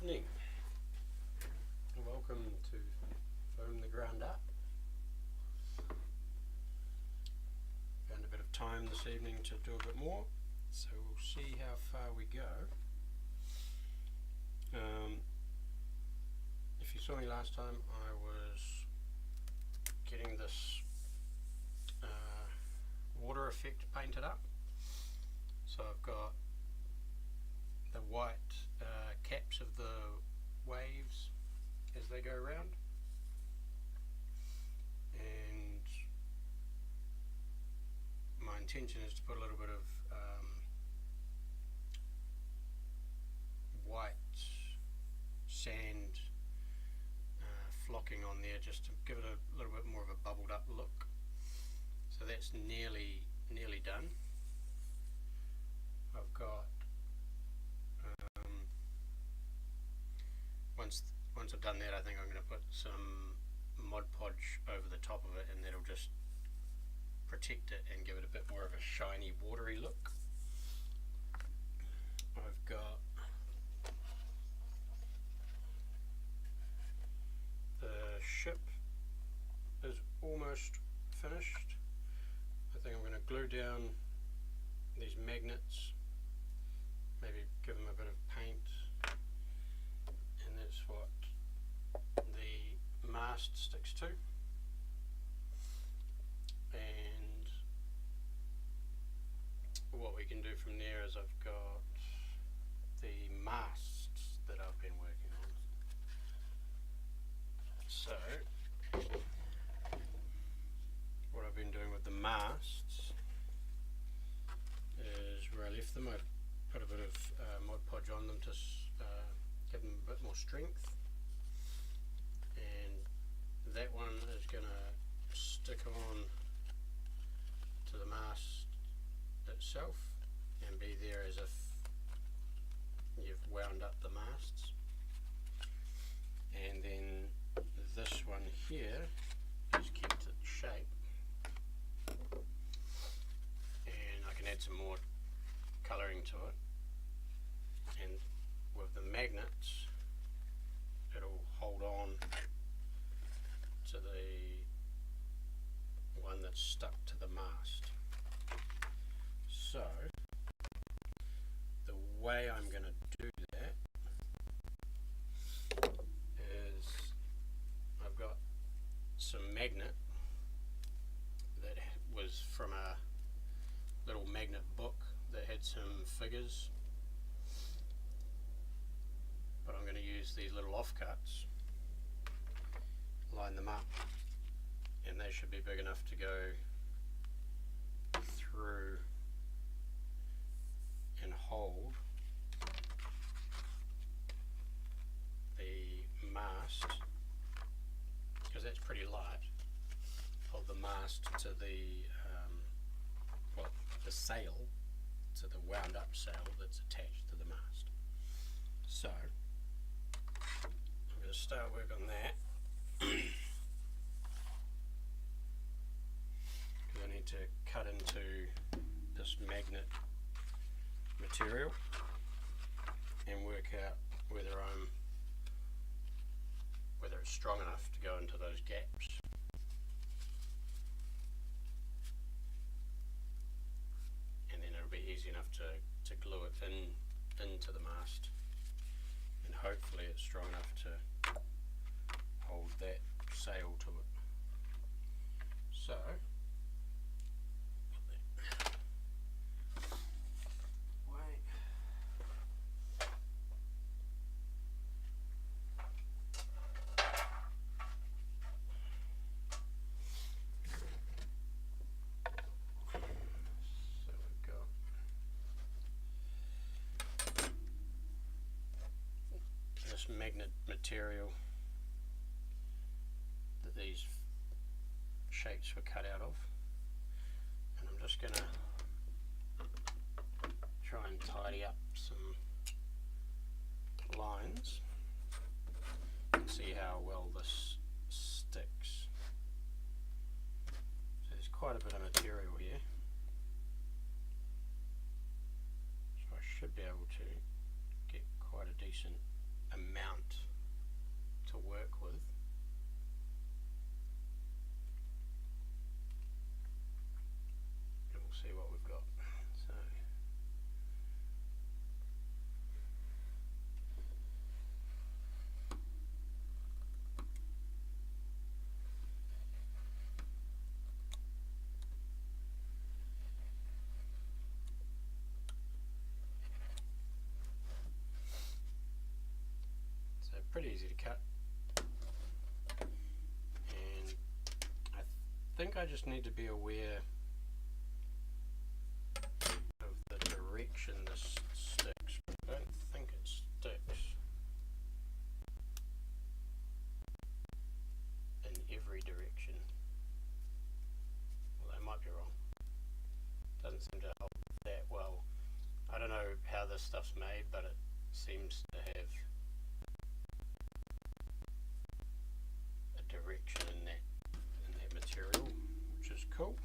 evening. Welcome to Foam the Ground Up. Found a bit of time this evening to do a bit more, so we'll see how far we go. If you saw me last time, I was getting this water effect painted up. So I've got the white caps of the waves as they go around, and my intention is to put a little bit of white sand flocking on there just to give it a little bit more of a bubbled up look. So that's nearly done. I've got once I've done that, I think I'm going to put some Mod Podge over the top of it, and that'll just protect it and give it a bit more of a shiny, watery look. I've got the ship is almost finished. I think I'm going to glue down these magnets, maybe give them a bit of paint, and that's what the mast sticks to. And what we can do from there is I've got the masts that I've been working on. So what I've been doing with the masts is where I left them, I put a bit of Mod Podge on them to give them a bit more strength, and that one is going to stick on to the mast itself and be there as if you've wound up the masts. And then this one here is kept its shape, and I can add some more colouring to it, and with the magnets it'll hold on to the one that's stuck to the mast. So the way I'm going to do that is I've got some magnet that was from a little magnet book that had some figures, but I'm going to use these little offcuts, line them up, and they should be big enough to go through and hold the mast, because that's pretty light, hold the mast to the the sail, to the wound up sail that's attached to the mast. So I'm going to start work on that. Because I need to cut into this magnet material and work out whether it's strong enough to go into those gaps. And then it'll be easy enough to glue it into the mast, and hopefully it's strong enough to hold that sail to it. So magnet material that these shapes were cut out of, and I'm just going to try and tidy up some lines and see how well this sticks. So there's quite a bit of material here, so I should be able to get quite a decent amount to work with. And we'll see what we've got. So pretty easy to cut, and I think I just need to be aware of the direction this sticks. I don't think it sticks in every direction. Well, I might be wrong. Doesn't seem to help that well. I don't know how this stuff's made, but it seems to have a direction in that material, which is cool.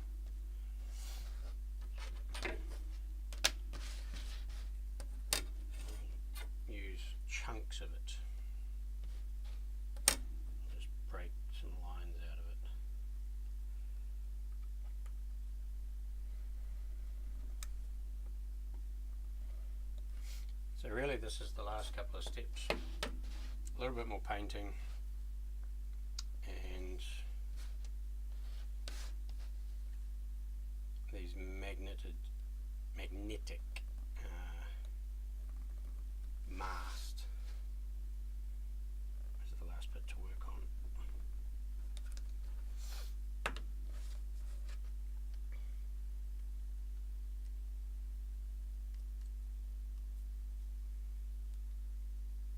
Use chunks of it. Just break some lines out of it. So really this is the last couple of steps. A little bit more painting and these magnetic mast. This is the last bit to work on.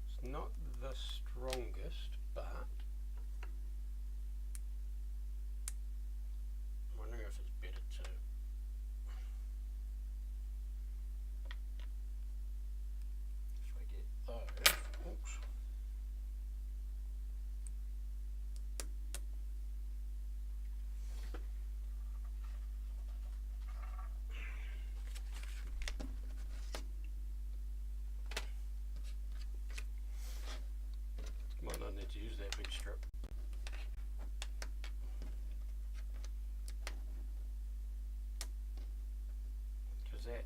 It's not the strongest, but I'm wondering if it's better to if I get those. Oops. Might not need to use that big strip. Because that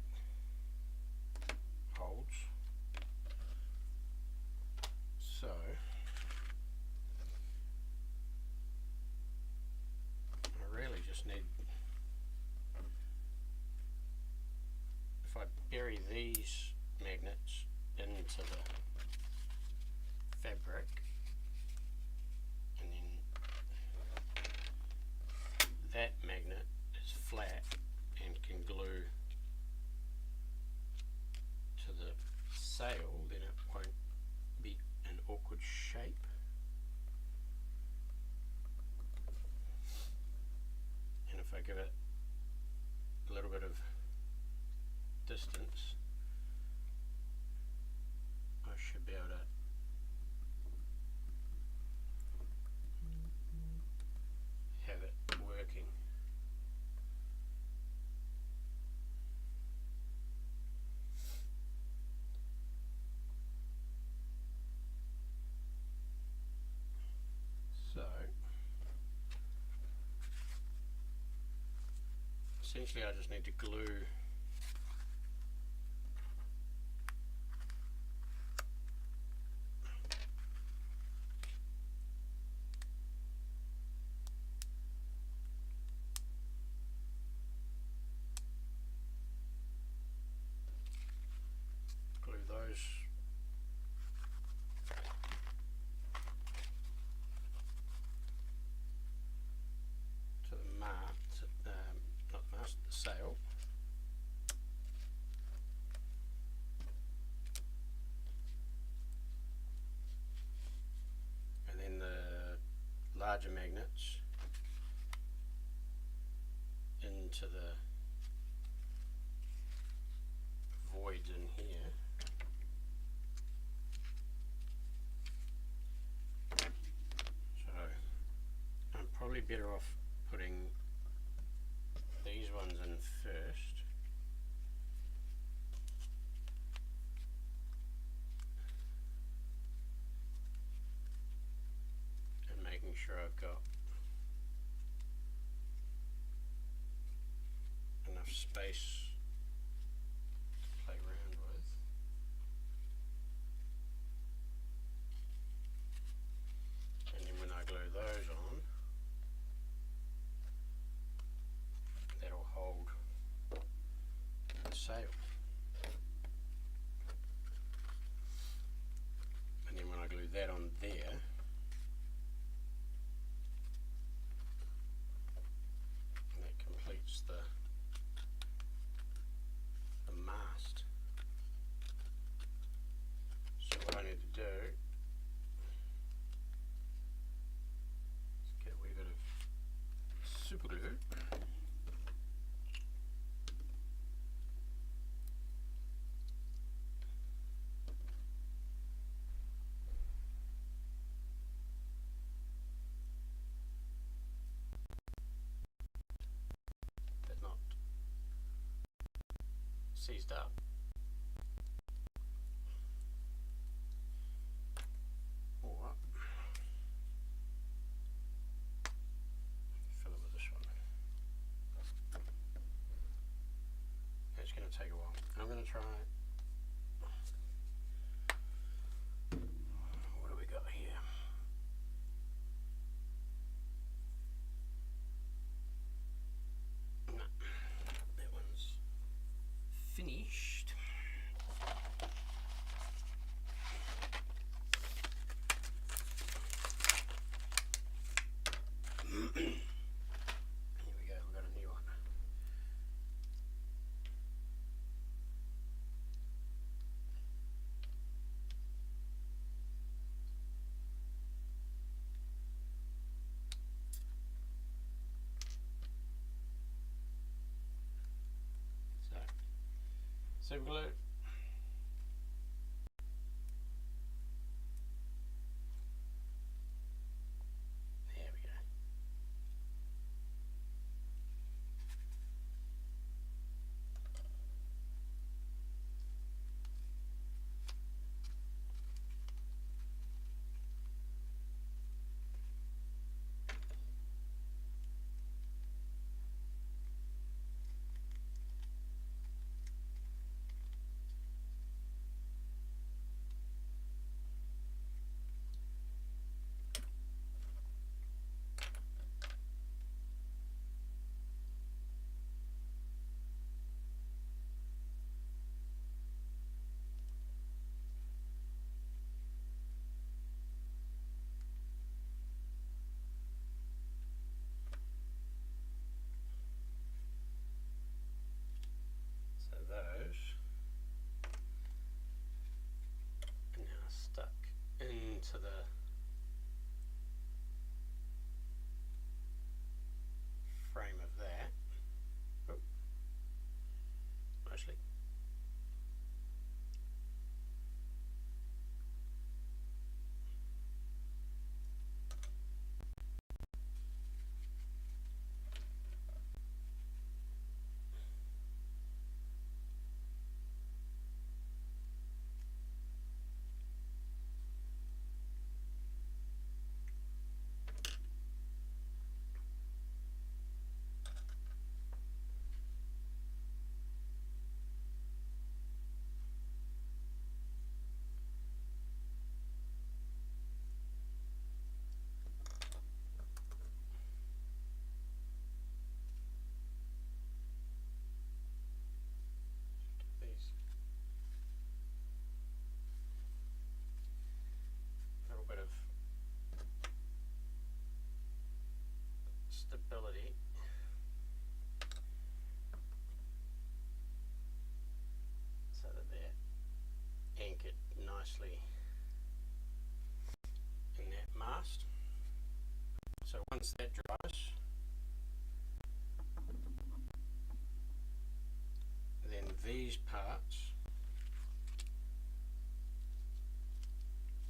holds. So I really just need, if I bury these magnets into the fabric, and then that magnet is flat and can glue to the sail, then it won't be an awkward shape. And if I give it a little bit of distance, I should be able to have it working. So essentially I just need to glue those to the mast, not the mast, the sail. And then the larger magnets into the voids in here. So I'm probably better off putting these ones in first. space to play around with. And then when I glue those on, that'll hold the sail. And then when I glue that on there, that completes the mast. So what I need to do is get a wee bit of super glue. But not seized up. Or fill it with this one. It's going to take a while. I'm going to try. What do we got here? No, that one's finished. Here we go, we've got a new one. So, super glue. There we go. So those are now stuck into the frame of that. Oh, mostly. These little bit of stability. So that they're anchored nicely in that mast. So once that dries, then these parts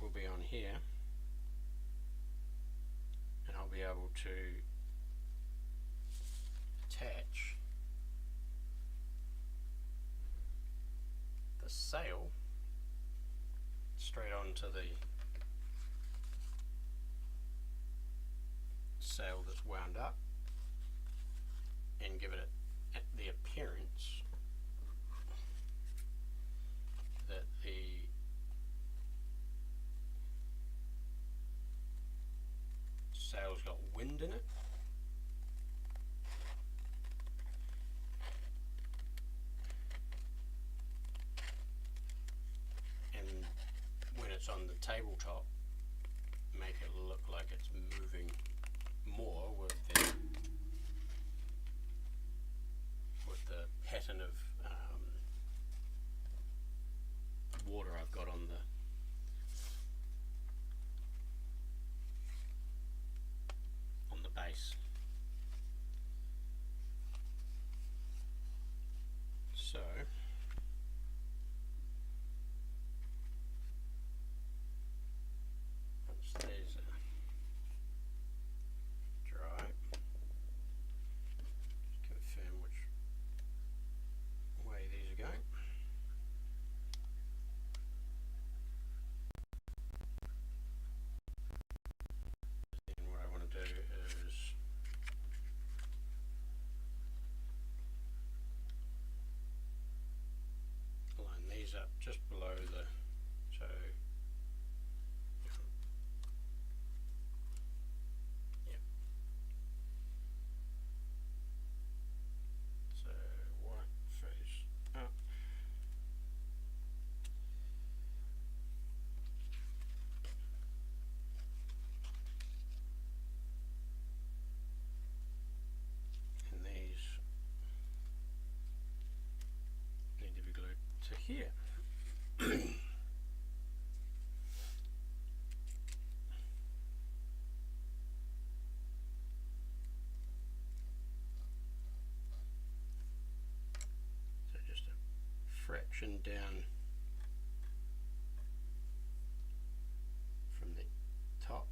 will be on here, and I'll be able to attach the sail straight onto the sail that's wound up and give it the appearance that's on the tabletop make it look like it's moving more with the pattern of water I've got on the base. So once these are dry, just confirm which way these are going. Then what I want to do is line these up just below the, so yep. So white face up. And these need to be glued to here. So just a fraction down from the top.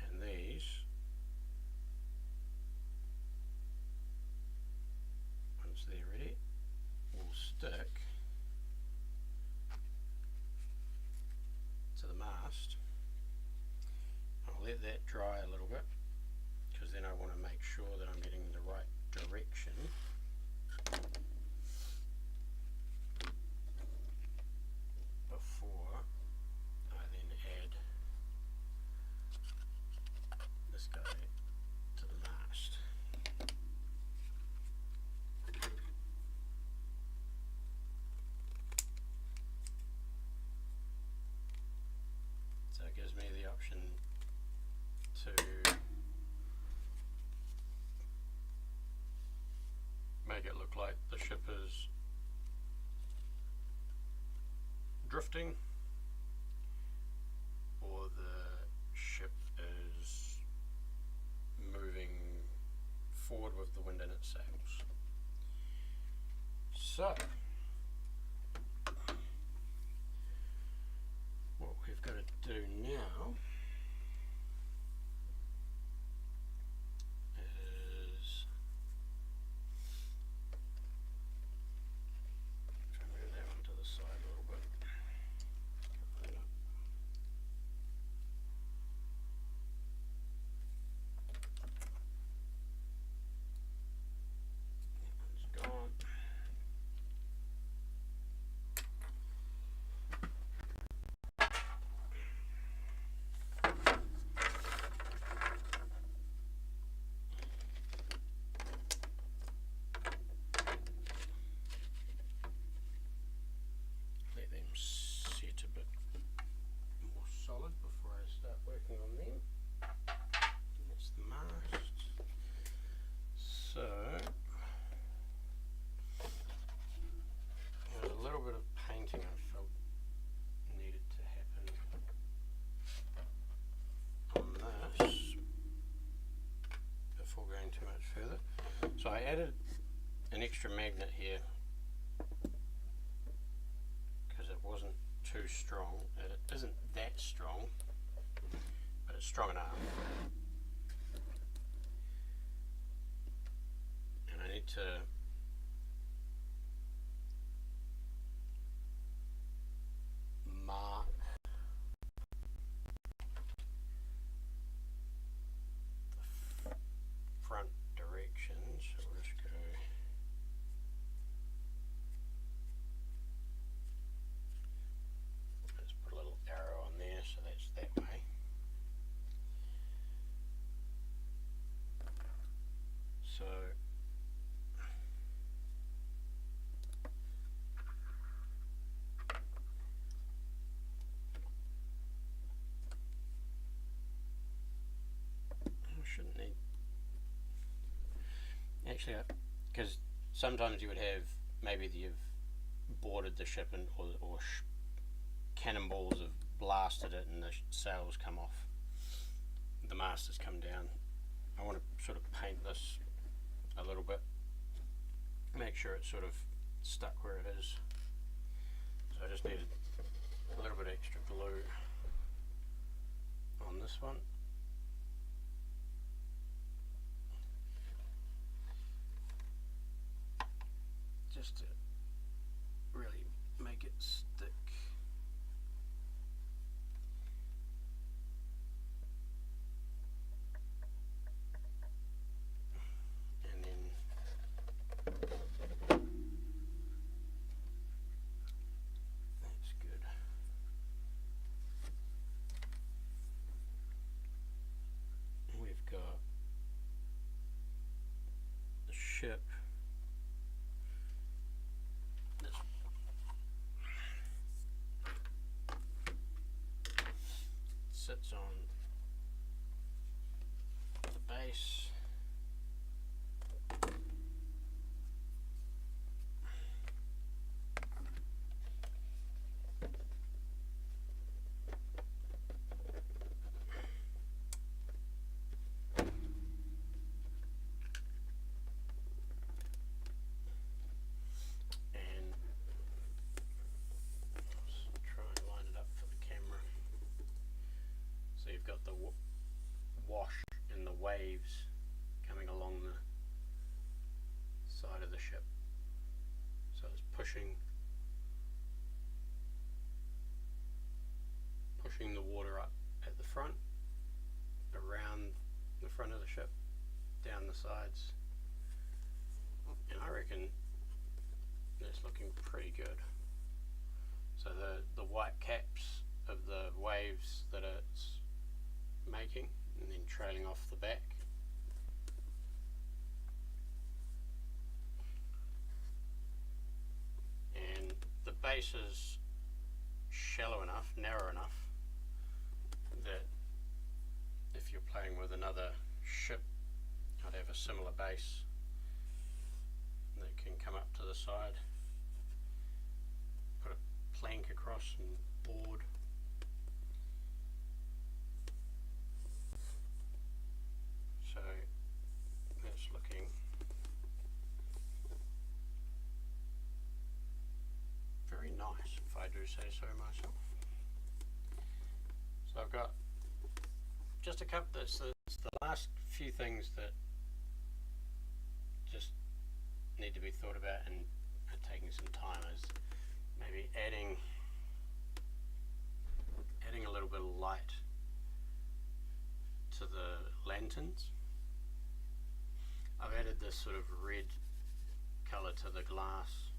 And these, once they're ready, will stick to the mast. I'll let that dry a little bit because then I want to make sure that I'm getting the right direction. Before I then add this guy to the mast. So it gives me the option to make it look like the ship is drifting, or the ship is moving forward with the wind in its sails. So what we've got to do now is try and move that one to the side a little bit. That one's gone. Let them set a bit more solid before I start working on them. That's the mast. So there's a little bit of painting I felt needed to happen on this before going too much further. So I added an extra magnet here because it wasn't too strong. It isn't that strong, but it's strong enough. And I need to mark the front direction. So we'll just go actually, because sometimes you would have, maybe you've boarded the ship and or cannonballs have blasted it and the sails come off, the mast has come down. I want to sort of paint this a little bit, make sure it's sort of stuck where it is. So I just needed a little bit extra glue on this one. Just to really make it stick. And then that's good. We've got the ship. Sits on the base. And let's try and line it up for the camera. So you've got the wash and the waves coming along the side of the ship. So it's pushing the water up at the front, around the front of the ship, down the sides, and I reckon that's looking pretty good. So the white caps of the waves that it's making and then trailing off the back. And the base is shallow enough, narrow enough, that if you're playing with another ship, I'd have a similar base that can come up to the side, put a plank across and board. So that's looking very nice, if I do say so myself. So I've got just a couple, it's the last few things that just need to be thought about and are taking some time, is maybe adding a little bit of light to the lanterns. I've added this sort of red colour to the glass,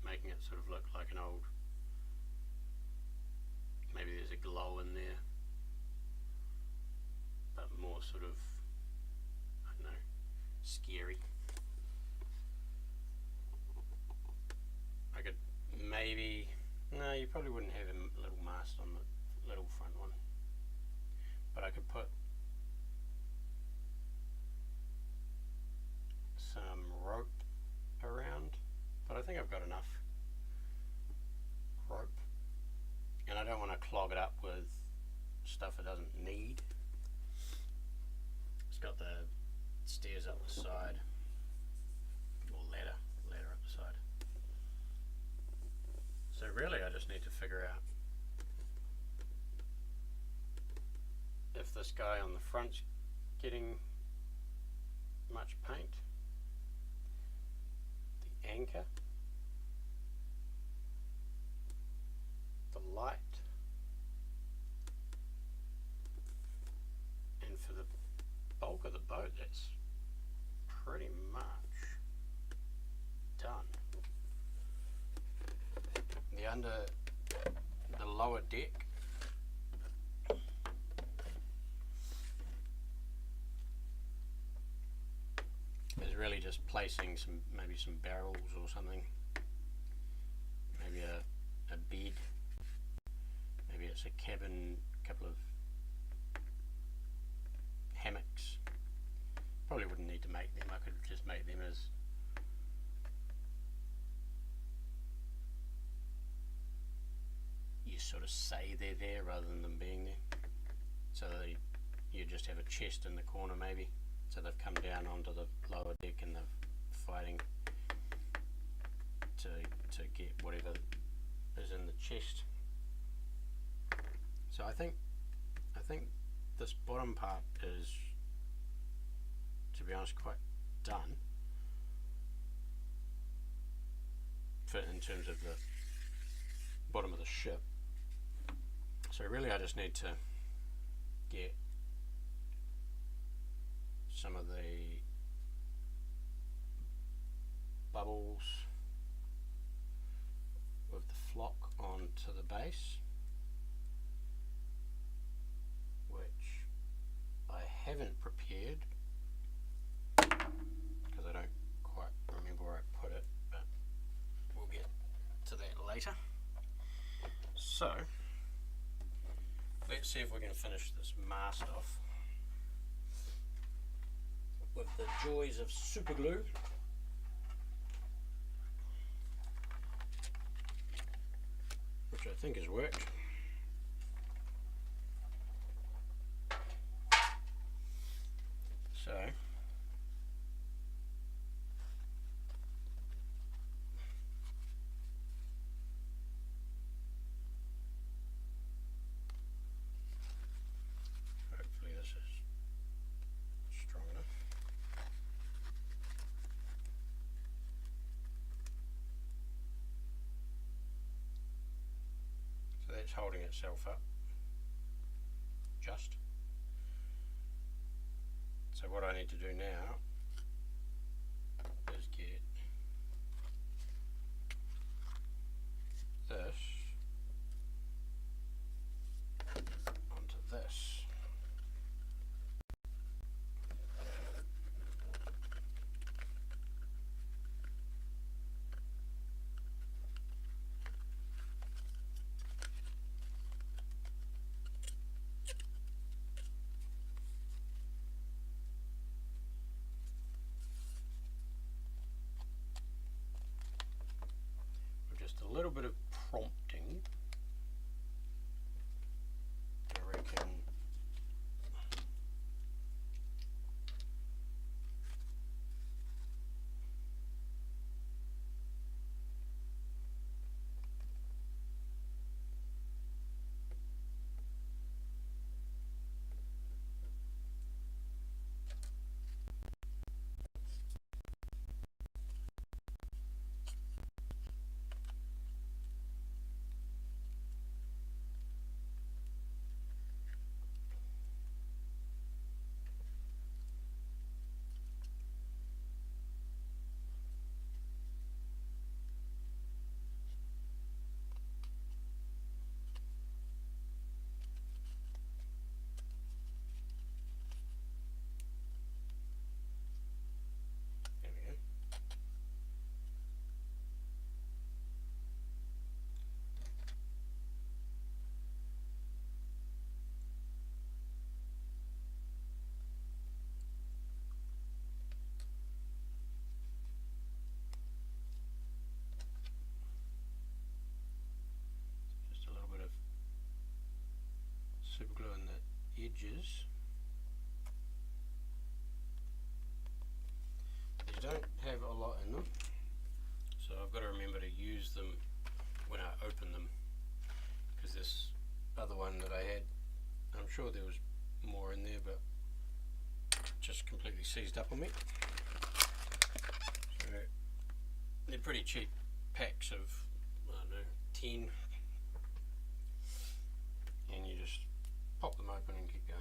making it sort of look like an old, maybe there's a glow in there, but more sort of, I don't know, scary. I could maybe, no, you probably wouldn't have a little mast on the little front one, but I could put some rope around, but I think I've got enough rope, and I don't want to clog it up with stuff it doesn't need. It's got the stairs up the side, or ladder up the side. So really I just need to figure out if this guy on the front's getting much paint, the anchor, the light, and for the bulk of the boat that's pretty much done. The lower deck is really just placing maybe some barrels or something, maybe a bed, maybe it's a cabin, couple of hammocks. Probably wouldn't need to make them, I could just make them as sort of say they're there rather than them being there. So you just have a chest in the corner maybe. So they've come down onto the lower deck and they're fighting to get whatever is in the chest. So I think this bottom part is, to be honest, quite done in terms of the bottom of the ship. So really I just need to get some of the bubbles with the flock onto the base, which I haven't prepared because I don't quite remember where I put it, but we'll get to that later. So let's see if we can finish this mast off with the joys of super glue. Which I think has worked. So hopefully this is strong enough. So that's holding itself up just. So what I need to do now is get this onto this. Just a little bit of prompting, I reckon. There we go. Just a little bit of super glue in the edges. These don't have a lot in them, so I've got to remember to use them when I open them, because this other one that I had, I'm sure there was more in there, but just completely seized up on me. So they're pretty cheap packs of, I don't know, 10, and you just pop them open and keep going.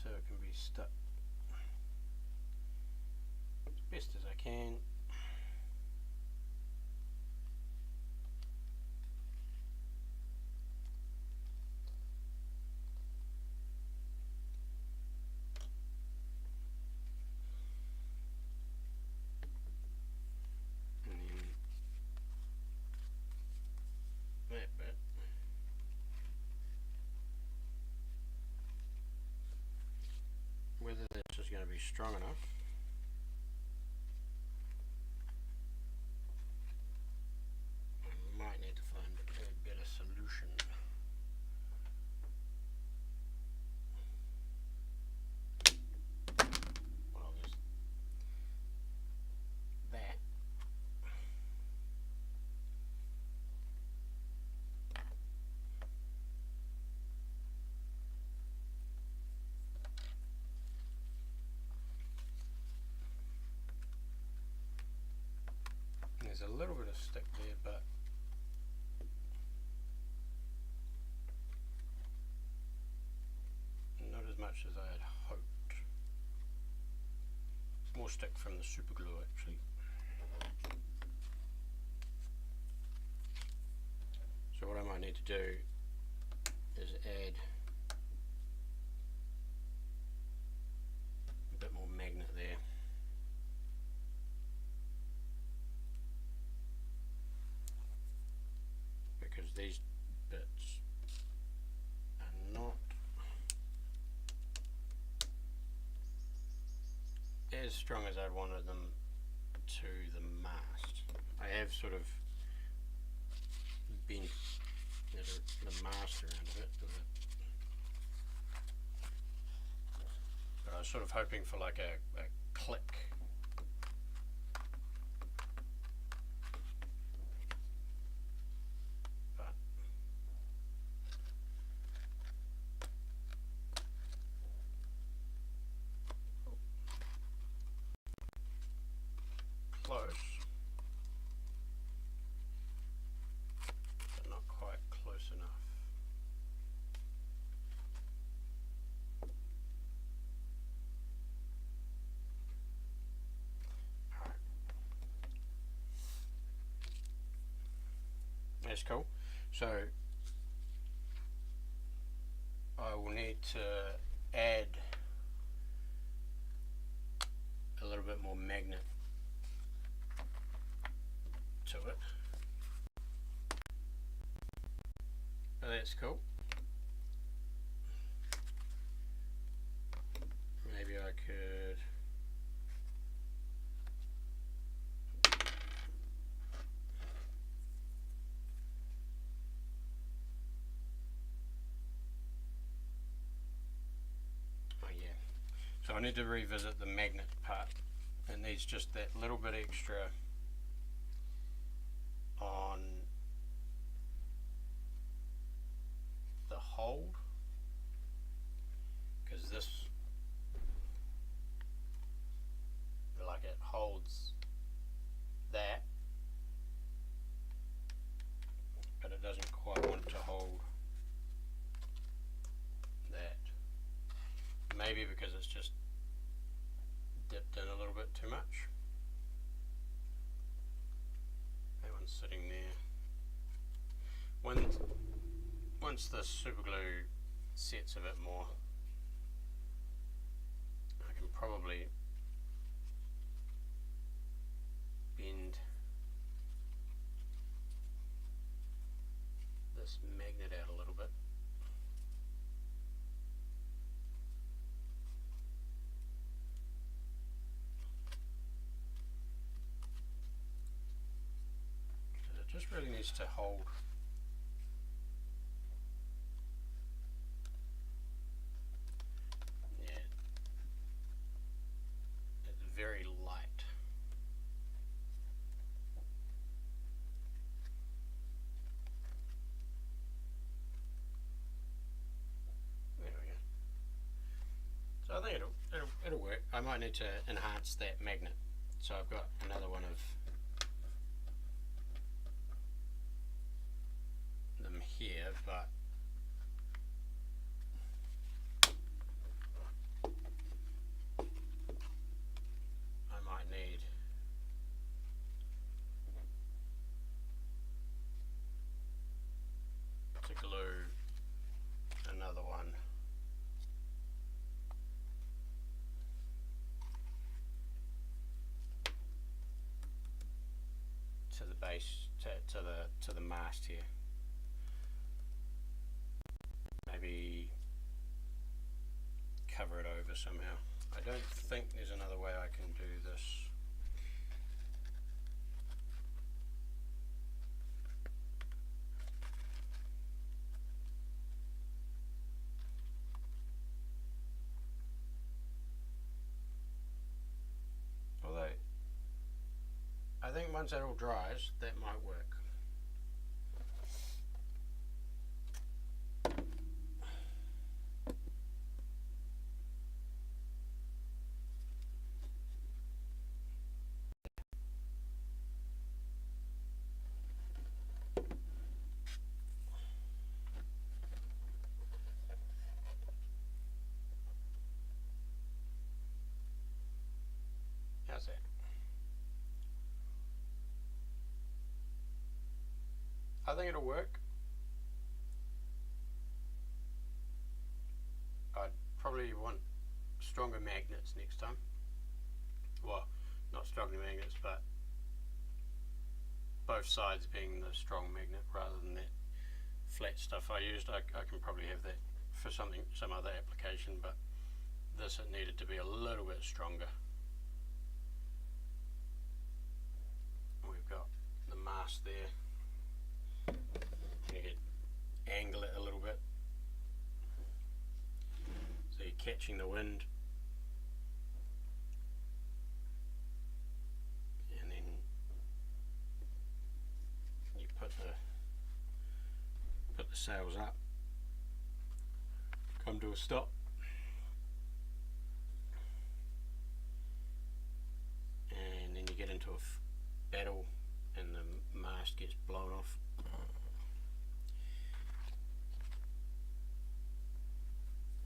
so it can be stuck as best as I can. That bit. Whether this is going to be strong enough, I might need to find a better solution. Well, there's that. There's a little bit of stick there, but not as much as I had hoped. It's more stick from the super glue actually. So what I might need to do is add a bit more magnet there. Because these bits are not as strong as I wanted them to the mast. I have sort of bent the mast around a bit, but I was sort of hoping for like a click. But close, but not quite close enough. That's cool. So I will need to add a little bit more magnet to it. Oh, that's cool. Maybe I could so I need to revisit the magnet part. It needs just that little bit extra on the hold, because this, like, it holds that, but it doesn't quite want to hold that. Maybe because it's just dipped in a little bit too much. That one's sitting there. Once the super glue sets a bit more, I can probably bend this magnet out a little bit. It just really needs to hold. Yeah, it's very light. There we go. So I think it'll work. I might need to enhance that magnet. So I've got another one of them here, but base to the mast here. Maybe cover it over somehow. I don't think there's another way I can do this. Although, I think once that all dries, that might work. How's that? I think it'll work. I'd probably want stronger magnets next time. Well, not stronger magnets, but both sides being the strong magnet rather than that flat stuff I used. I can probably have that for some other application, but this, it needed to be a little bit stronger. We've got the mast there. You could angle it a little bit so you're catching the wind, and then you put the sails up, come to a stop, and then you get into a battle and the mast gets blown off.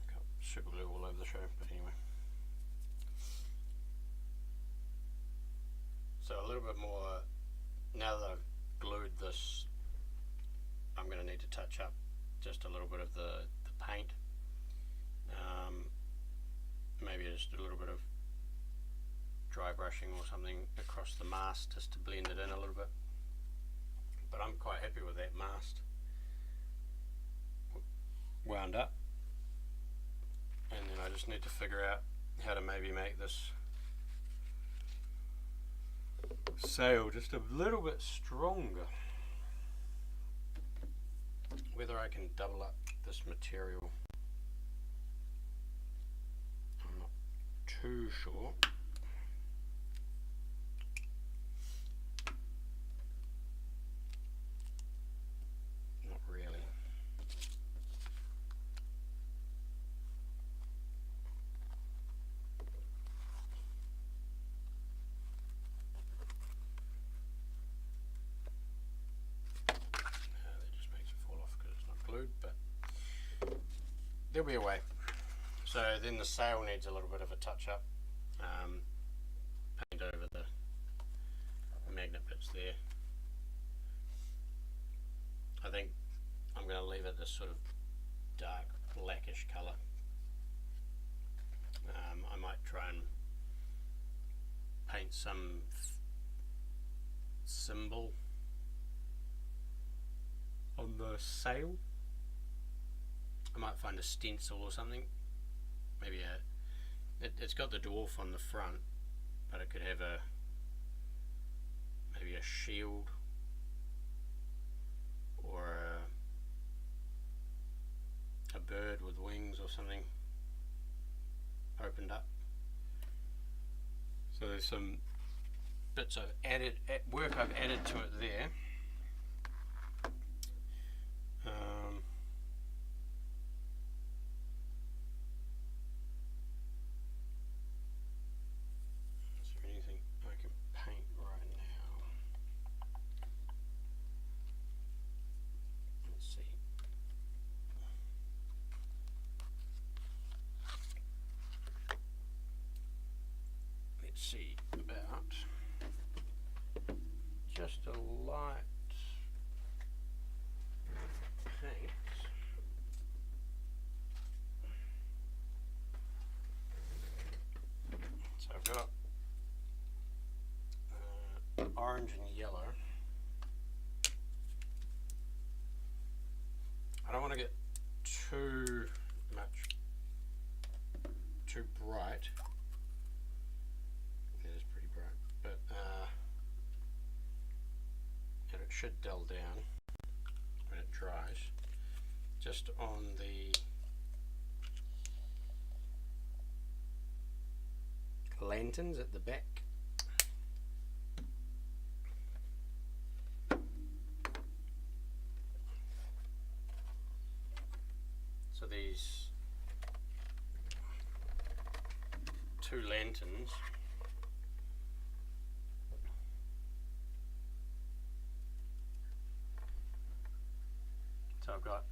Got super glue all over the show, but anyway. So a little bit more, now that I've glued this, I'm going to need to touch up just a little bit of the paint. Maybe just a little bit of dry brushing or something across the mast just to blend it in a little bit. But I'm quite happy with that mast wound up, and then I just need to figure out how to maybe make this sail just a little bit stronger. Whether I can double up this material, I'm not too sure. Not really. That just makes it fall off because it's not glued, but there'll be a way. So then the sail needs a little bit of a touch up. Paint over the magnet bits there. I think I'm going to leave it this sort of dark blackish colour. I might try and paint some symbol on the sail. I might find a stencil or something. Maybe it's got the dwarf on the front, but it could have maybe a shield or a bird with wings or something opened up. So there's some bits of work I've added to it there. Is there anything I can paint right now? Let's see. Let's see about just a light paint. So I've got orange and yellow. should dull down when it dries, just on the lanterns at the back. So these two lanterns so I've got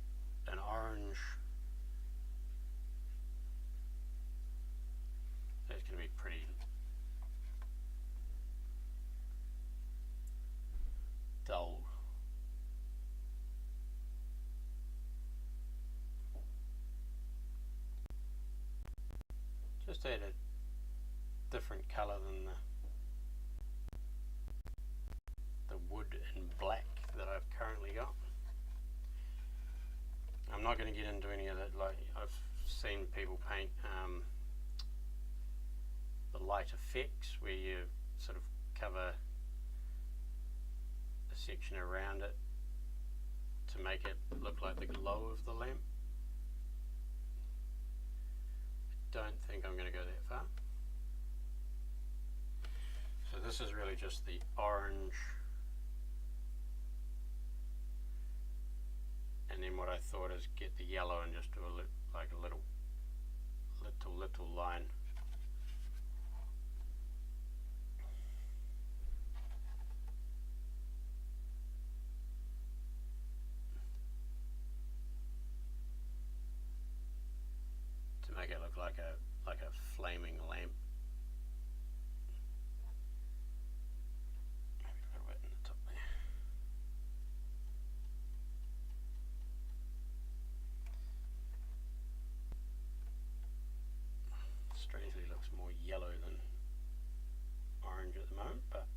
an orange, that's going to be pretty dull. Just add a different colour than the wood and black that I've currently got. I'm not going to get into any of that. Like, I've seen people paint the light effects where you sort of cover a section around it to make it look like the glow of the lamp. I don't think I'm going to go that far. So this is really just the orange, and then what I thought is get the yellow and just do like a little line. To make it look like a flaming lamp. Maybe a little bit in the top there. Strangely looks more yellow than orange at the moment, but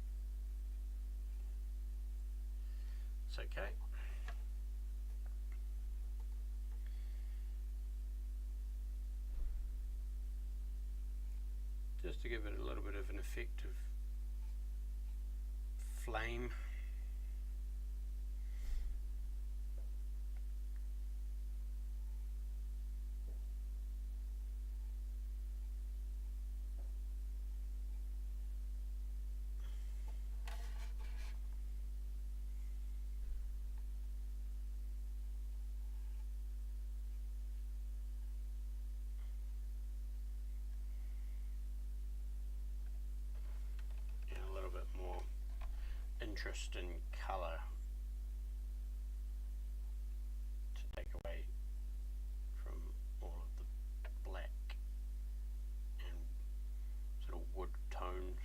it's okay. Just to give it a little bit of an effect of flame. Interest in colour to take away from all of the black and sort of wood tones.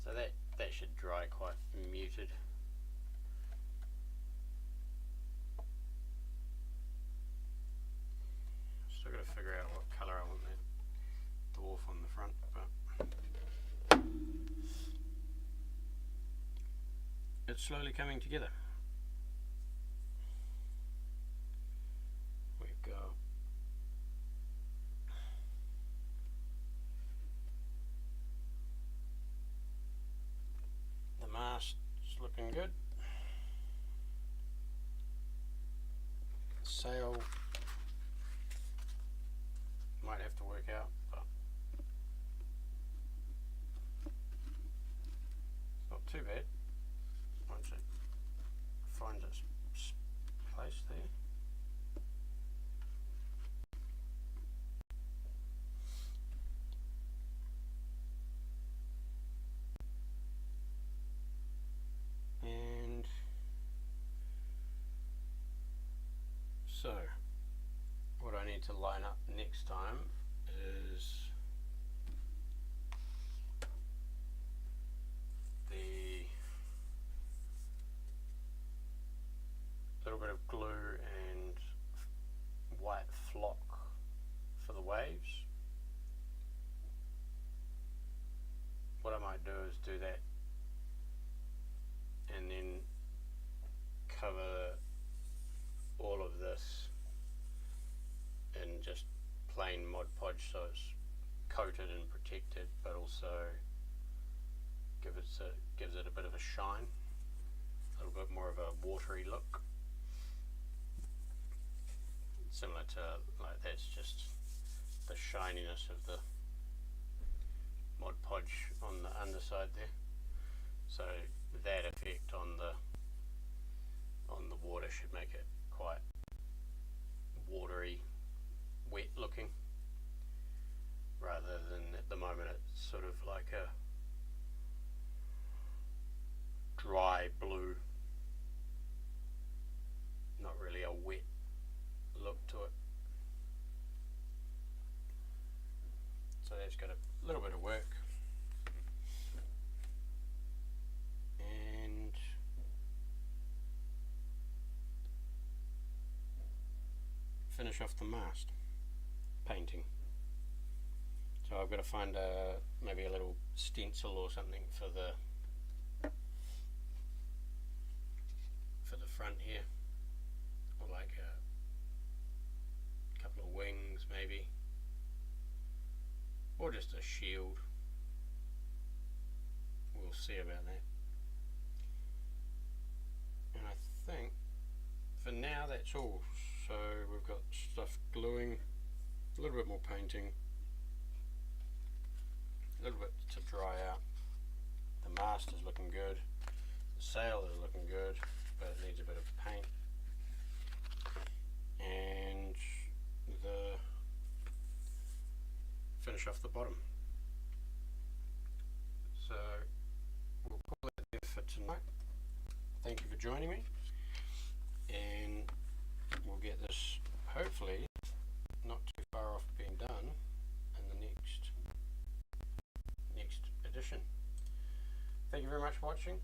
So that should dry quite muted. Still got to figure out what colour I want that dwarf on the front, but it's slowly coming together. We've got the mast looking good. The sail might have to work out, but it's not too bad once it finds its place there. And so what I need to line up next time is the little bit of glue and white flock for the waves. What I might do is do that and then cover all of this and just so it's coated and protected, but also gives it a bit of a shine, a little bit more of a watery look. Similar to, like, that's just the shininess of the Mod Podge on the underside there. So that effect on the water should make it quite watery, wet looking, rather than at the moment it's sort of like a dry blue, not really a wet look to it. So that's got a little bit of work. And finish off the mast painting. So I've got to find maybe a little stencil or something for the front here, or like a couple of wings maybe, or just a shield. We'll see about that. And I think for now that's all. So we've got stuff gluing, a little bit more painting, a little bit to dry out. The mast is looking good, the sail is looking good, but it needs a bit of paint. And the finish off the bottom. So we'll call it there for tonight. Thank you for joining me, and we'll get this hopefully not too far off being done in the next edition. Thank you very much for watching.